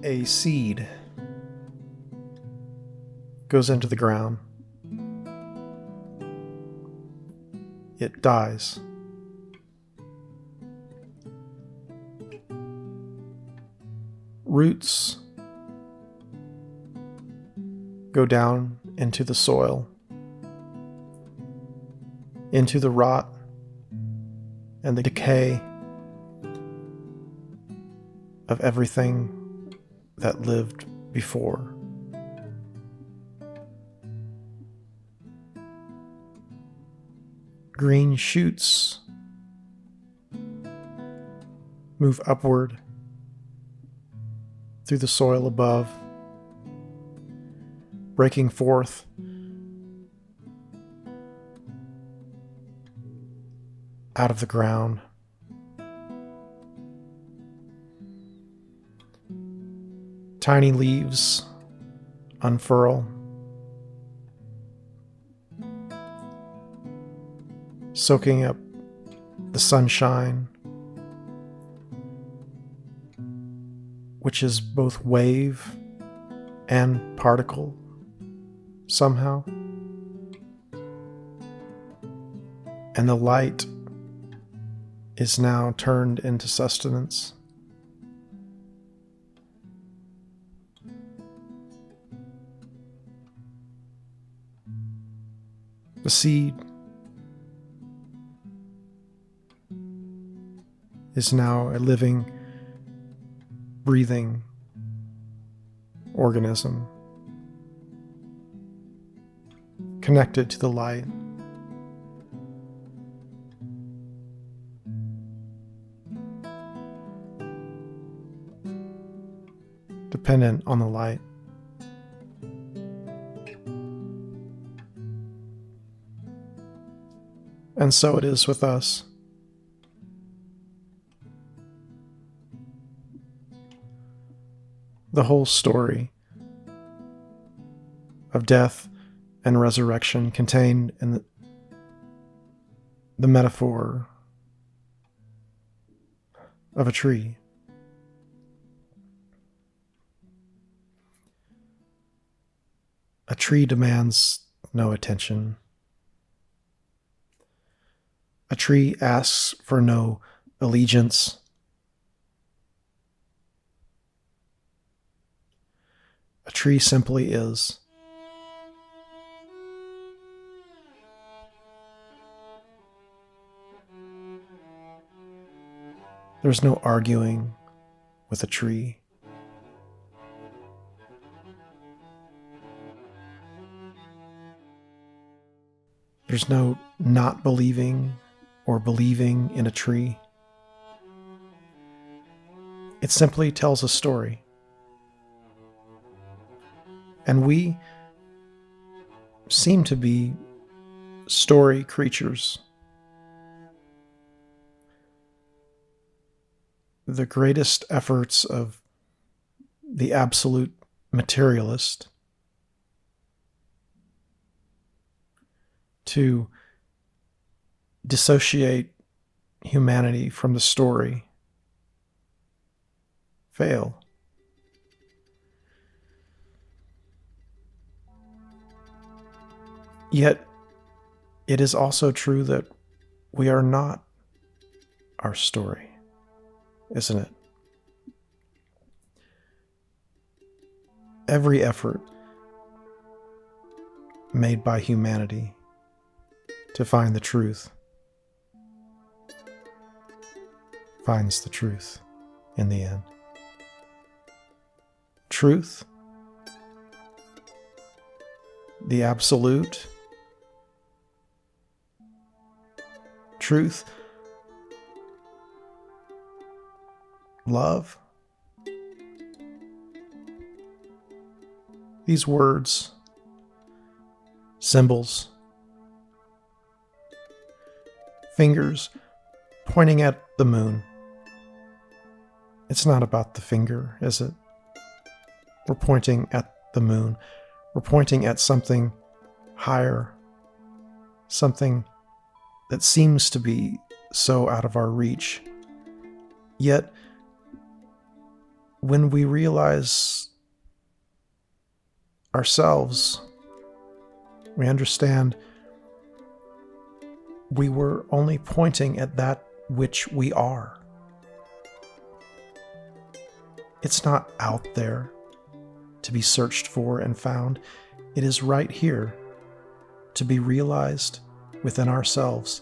A seed goes into the ground. It dies. Roots go down into the soil, into the rot and the decay of everything that lived before. Green shoots move upward through the soil above, breaking forth out of the ground. Tiny leaves unfurl, soaking up the sunshine, which is both wave and particle somehow. And the light is now turned into sustenance. The seed is now a living, breathing organism connected to the light. Dependent on the light. And so it is with us. The whole story of death and resurrection contained in the metaphor of a tree. A tree demands no attention. A tree asks for no allegiance. A tree simply is. There's no arguing with a tree. There's no not believing or believing in a tree. It simply tells a story. And we seem to be story creatures. The greatest efforts of the absolute materialist to dissociate humanity from the story fail. Yet, it is also true that we are not our story, isn't it? Every effort made by humanity to find the truth finds the truth in the end. Truth, the absolute, truth, love. These words, symbols, fingers pointing at the moon. It's not about the finger, is it? We're pointing at the moon. We're pointing at something higher, something that seems to be so out of our reach. Yet, when we realize ourselves, we understand we were only pointing at that which we are. It's not out there to be searched for and found. It is right here to be realized within ourselves,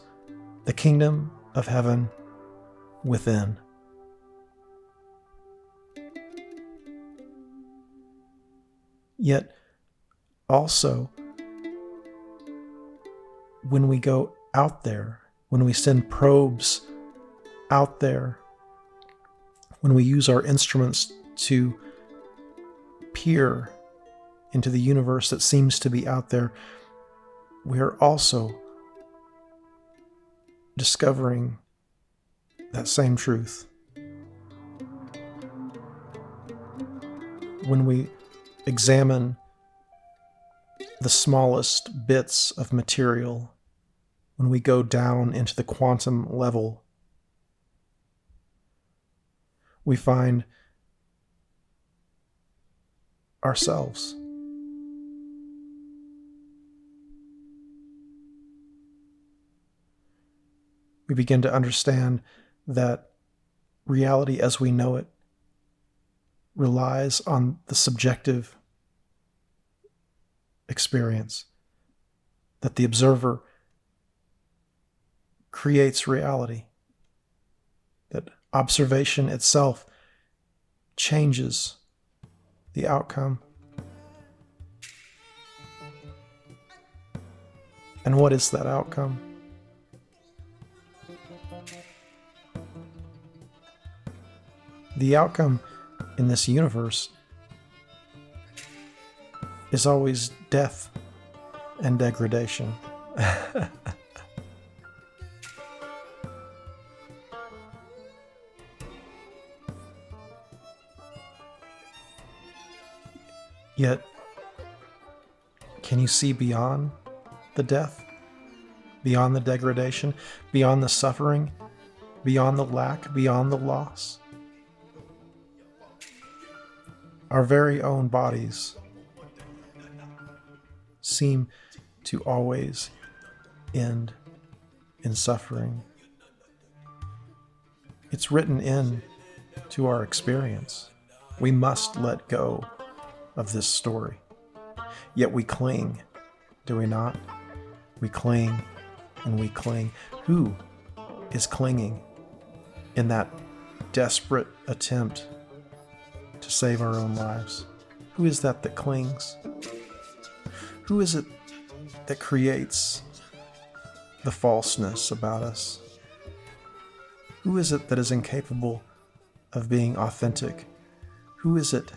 the kingdom of heaven within. Yet also, when we go out there, when we send probes out there, when we use our instruments to peer into the universe that seems to be out there, we are also discovering that same truth. When we examine the smallest bits of material, when we go down into the quantum level, we find ourselves. We begin to understand that reality as we know it relies on the subjective experience, that the observer creates reality, that observation itself changes the outcome. And what is that outcome? The outcome in this universe is always death and degradation. Yet, can you see beyond the death, beyond the degradation, beyond the suffering, beyond the lack, beyond the loss? Our very own bodies seem to always end in suffering. It's written in to our experience. We must let go of this story. Yet we cling, do we not? We cling and we cling. Who is clinging in that desperate attempt to save our own lives? Who is that clings? Who is it that creates the falseness about us? Who is it that is incapable of being authentic? Who is it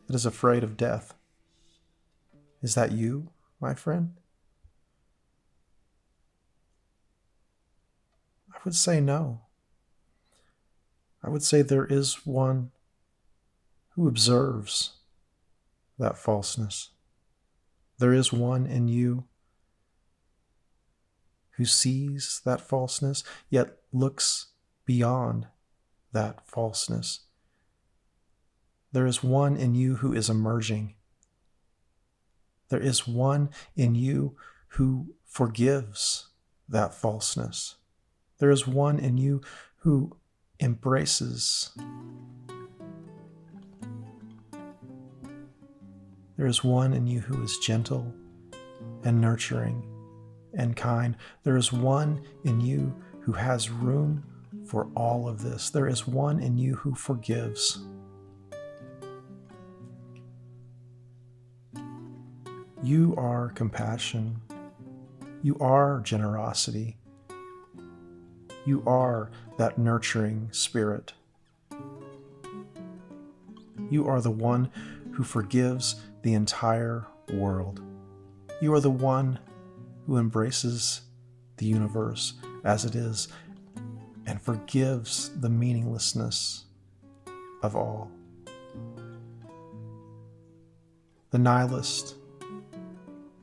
that is afraid of death? Is that you, my friend? I would say no. I would say there is one who observes that falseness. There is one in you who sees that falseness, yet looks beyond that falseness. There is one in you who is emerging. There is one in you who forgives that falseness. There is one in you who embraces. There is one in you who is gentle and nurturing and kind. There is one in you who has room for all of this. There is one in you who forgives. You are compassion. You are generosity. You are that nurturing spirit. You are the one who forgives the entire world. You are the one who embraces the universe as it is and forgives the meaninglessness of all. The nihilist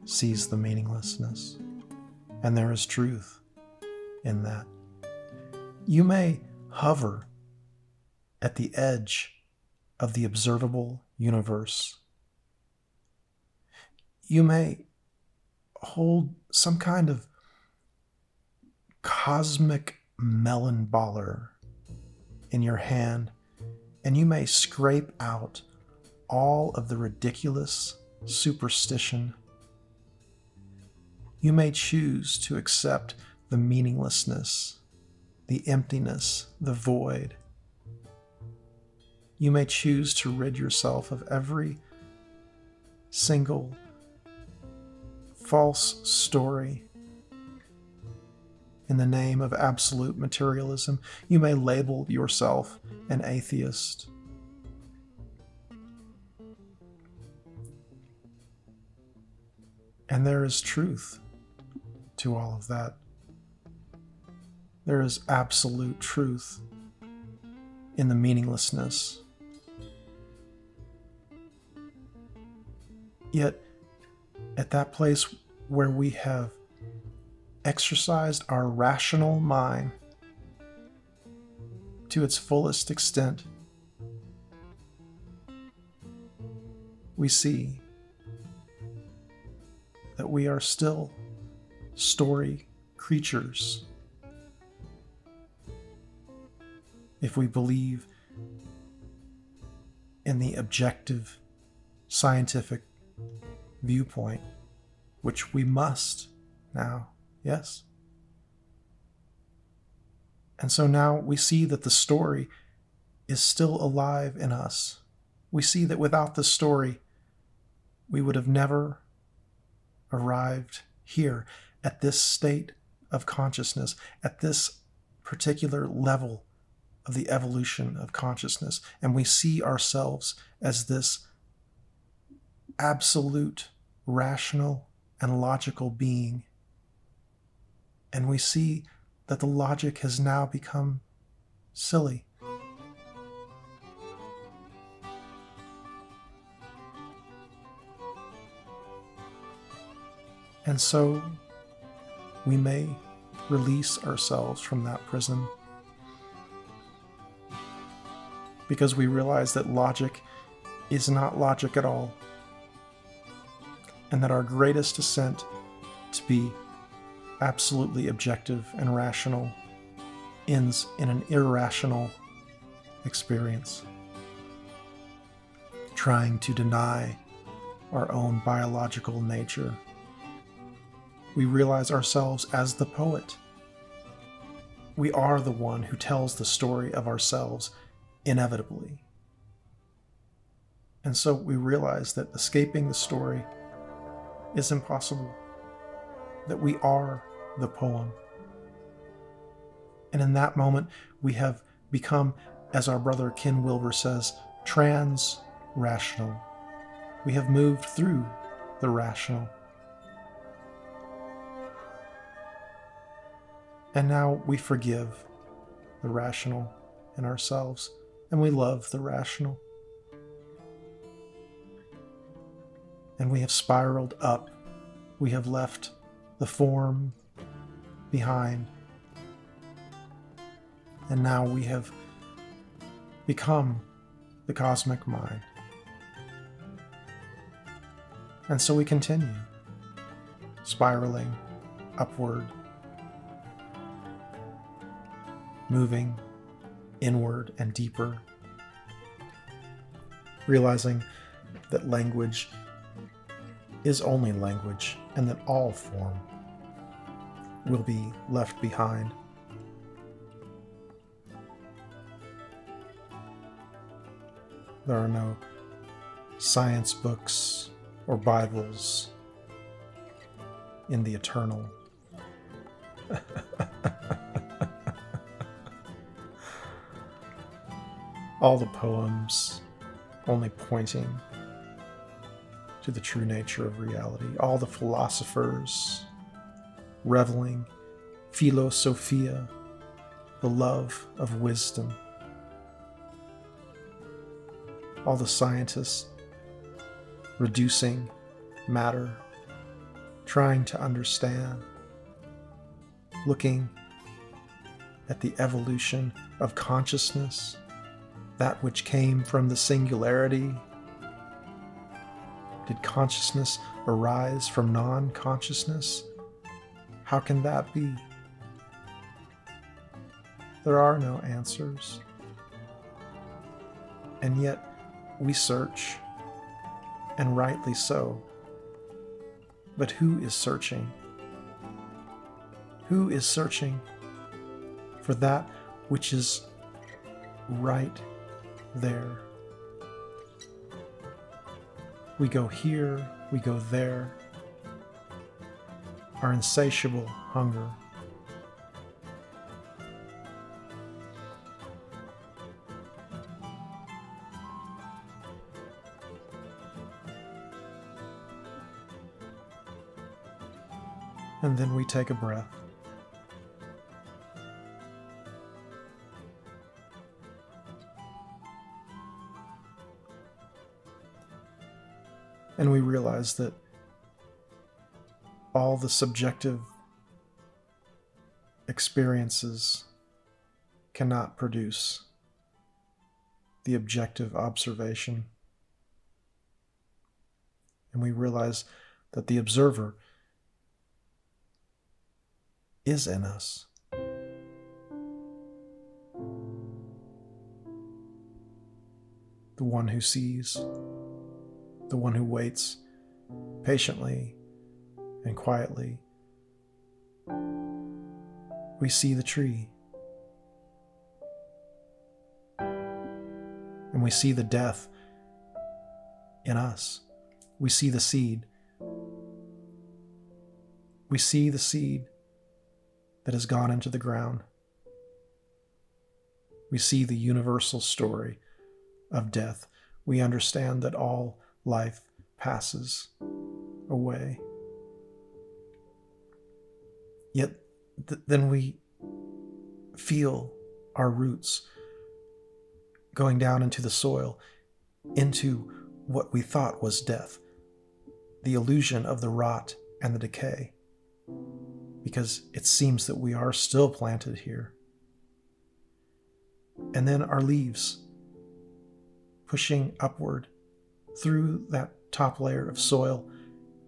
sees the meaninglessness, and there is truth in that. You may hover at the edge of the observable universe. You may hold some kind of cosmic melon baller in your hand, and you may scrape out all of the ridiculous superstition. You may choose to accept the meaninglessness, the emptiness, the void. You may choose to rid yourself of every single false story in the name of absolute materialism. You may label yourself an atheist. And there is truth to all of that. There is absolute truth in the meaninglessness. Yet, at that place where we have exercised our rational mind to its fullest extent, we see that we are still story creatures. If we believe in the objective scientific viewpoint, which we must now, yes? And so now we see that the story is still alive in us. We see that without the story, we would have never arrived here at this state of consciousness, at this particular level of the evolution of consciousness. And we see ourselves as this absolute, rational, and logical being. And we see that the logic has now become silly. And so we may release ourselves from that prison, because we realize that logic is not logic at all, and that our greatest ascent to be absolutely objective and rational ends in an irrational experience, trying to deny our own biological nature. We realize ourselves as the poet. We are the one who tells the story of ourselves inevitably. And so we realize that escaping the story is impossible, that we are the poem. And in that moment, we have become, as our brother Ken Wilber says, trans-rational. We have moved through the rational. And now we forgive the rational in ourselves, and we love the rational. And we have spiraled up. We have left the form behind. And now we have become the cosmic mind. And so we continue spiraling upward, moving inward and deeper, realizing that language is only language and that all form will be left behind. There are no science books or Bibles in the eternal. All the poems only pointing to the true nature of reality. All the philosophers reveling philosophia, the love of wisdom. All the scientists reducing matter, trying to understand, looking at the evolution of consciousness that which came from the singularity? Did consciousness arise from non-consciousness? How can that be? There are no answers. And yet we search, and rightly so. But who is searching? Who is searching for that which is right there? We go here, we go there. Our insatiable hunger. And then we take a breath. And we realize that all the subjective experiences cannot produce the objective observation. And we realize that the observer is in us. The one who sees, the one who waits patiently and quietly. We see the tree, and we see the death in us. We see the seed. We see the seed that has gone into the ground. We see the universal story of death. We understand that all life passes away. Yet then we feel our roots going down into the soil, into what we thought was death, the illusion of the rot and the decay, because it seems that we are still planted here. And then our leaves pushing upward through that top layer of soil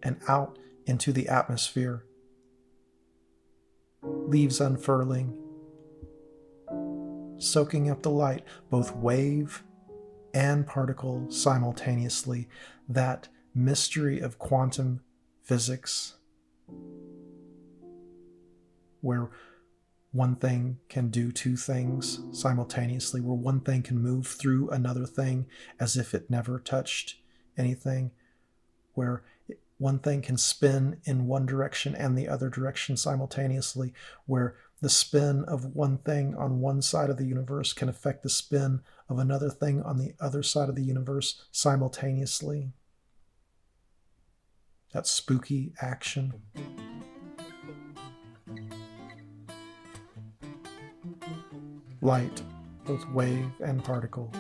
and out into the atmosphere. Leaves unfurling, soaking up the light, both wave and particle simultaneously, that mystery of quantum physics, where one thing can do two things simultaneously, where one thing can move through another thing as if it never touched anything, where one thing can spin in one direction and the other direction simultaneously, where the spin of one thing on one side of the universe can affect the spin of another thing on the other side of the universe simultaneously. That spooky action. Light, both wave and particle,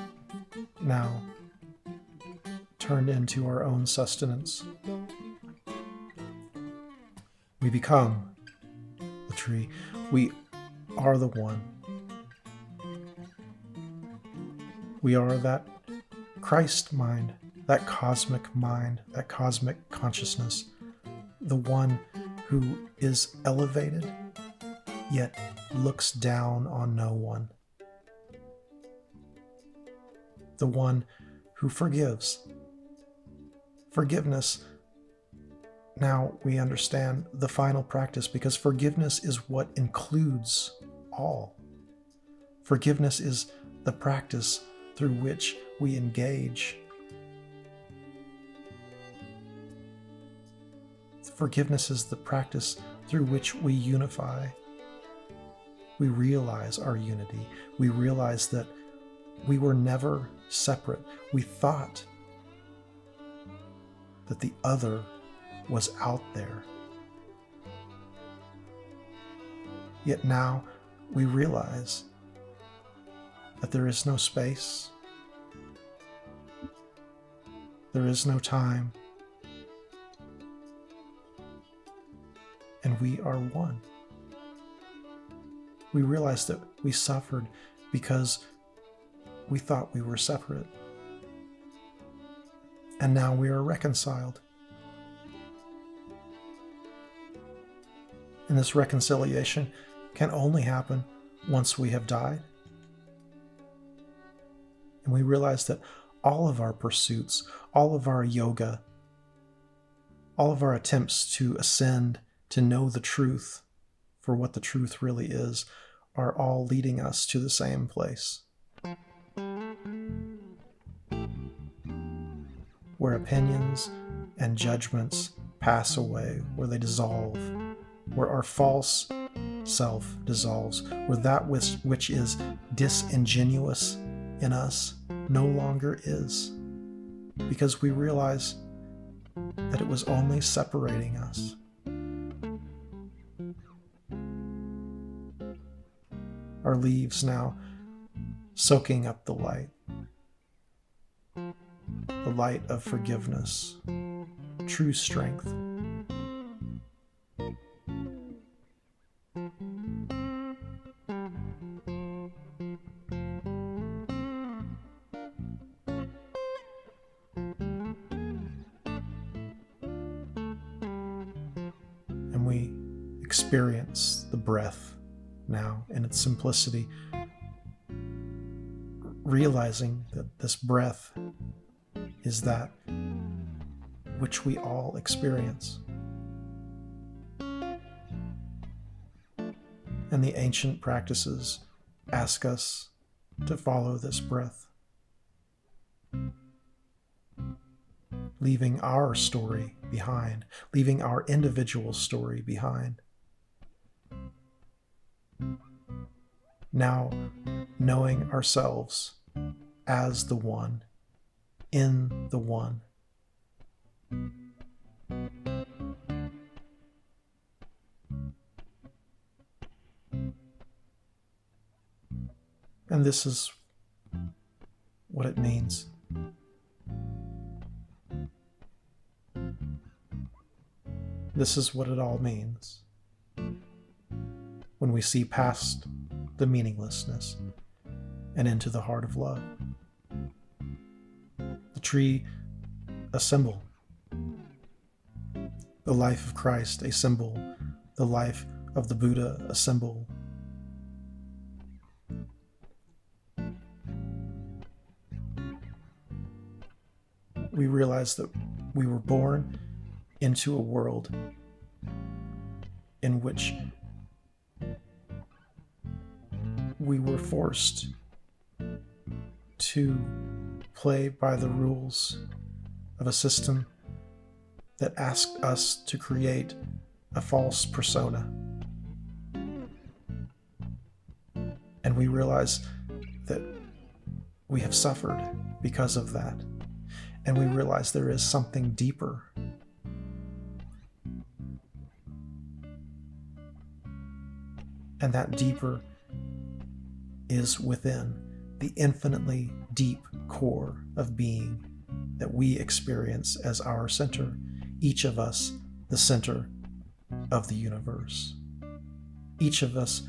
now turned into our own sustenance. We become the tree. We are the one. We are that Christ mind, that cosmic mind, that cosmic consciousness, the one who is elevated, yet looks down on no one. The one who forgives. Forgiveness, now we understand the final practice, because forgiveness is what includes all. Forgiveness is the practice through which we engage. Forgiveness is the practice through which we unify. We realize our unity. We realize that we were never separate. We thought that the other was out there. Yet now we realize that there is no space, there is no time, and we are one. We realize that we suffered because we thought we were separate. And now we are reconciled. And this reconciliation can only happen once we have died. And we realize that all of our pursuits, all of our yoga, all of our attempts to ascend, to know the truth for what the truth really is, are all leading us to the same place. Where opinions and judgments pass away, where they dissolve, where our false self dissolves, where that which is disingenuous in us no longer is, because we realize that it was only separating us. Our leaves now soaking up the light of forgiveness, true strength. And we experience the breath now in its simplicity, realizing that this breath is that which we all experience. And the ancient practices ask us to follow this breath, leaving our story behind, leaving our individual story behind. Now knowing ourselves as the one, in the one. And this is what it means. This is what it all means when we see past the meaninglessness and into the heart of love. The tree, a symbol. The life of Christ, a symbol. The life of the Buddha, a symbol. We realize that we were born into a world in which we were forced to play by the rules of a system that asked us to create a false persona. And we realize that we have suffered because of that. And we realize there is something deeper. And that deeper is within the infinitely deep core of being that we experience as our center, each of us the center of the universe. Each of us,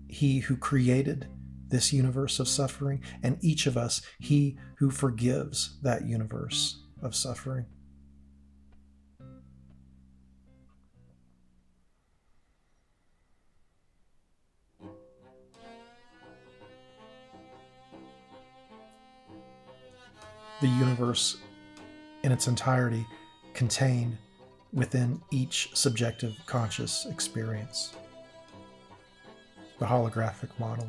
he who created this universe of suffering, and each of us, he who forgives that universe of suffering. The universe in its entirety contained within each subjective conscious experience. The holographic model.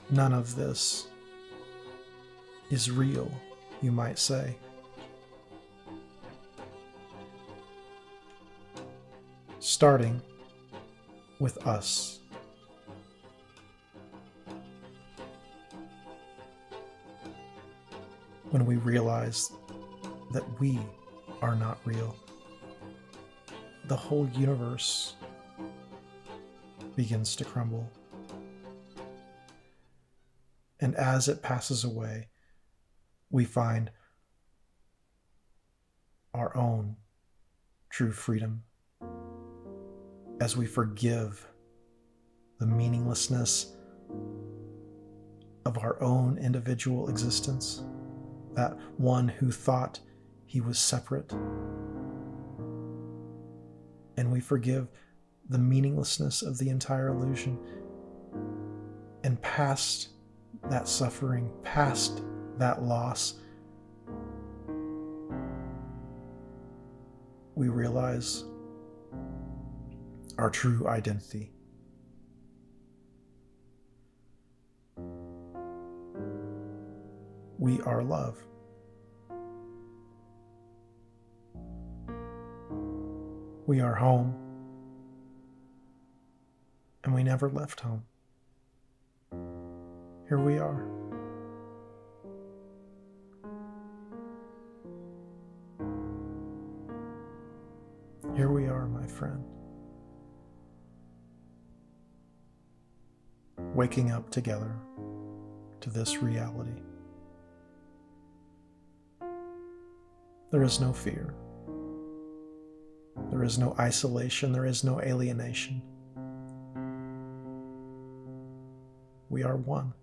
None of this is real, you might say. Starting with us. When we realize that we are not real, the whole universe begins to crumble. And as it passes away, we find our own true freedom as we forgive the meaninglessness of our own individual existence, that one who thought he was separate. And we forgive the meaninglessness of the entire illusion. And past that suffering, past that loss, we realize our true identity. We are love. We are home. And we never left home. Here we are. Here we are, my friend. Waking up together to this reality. There is no fear. There is no isolation. There is no alienation. We are one.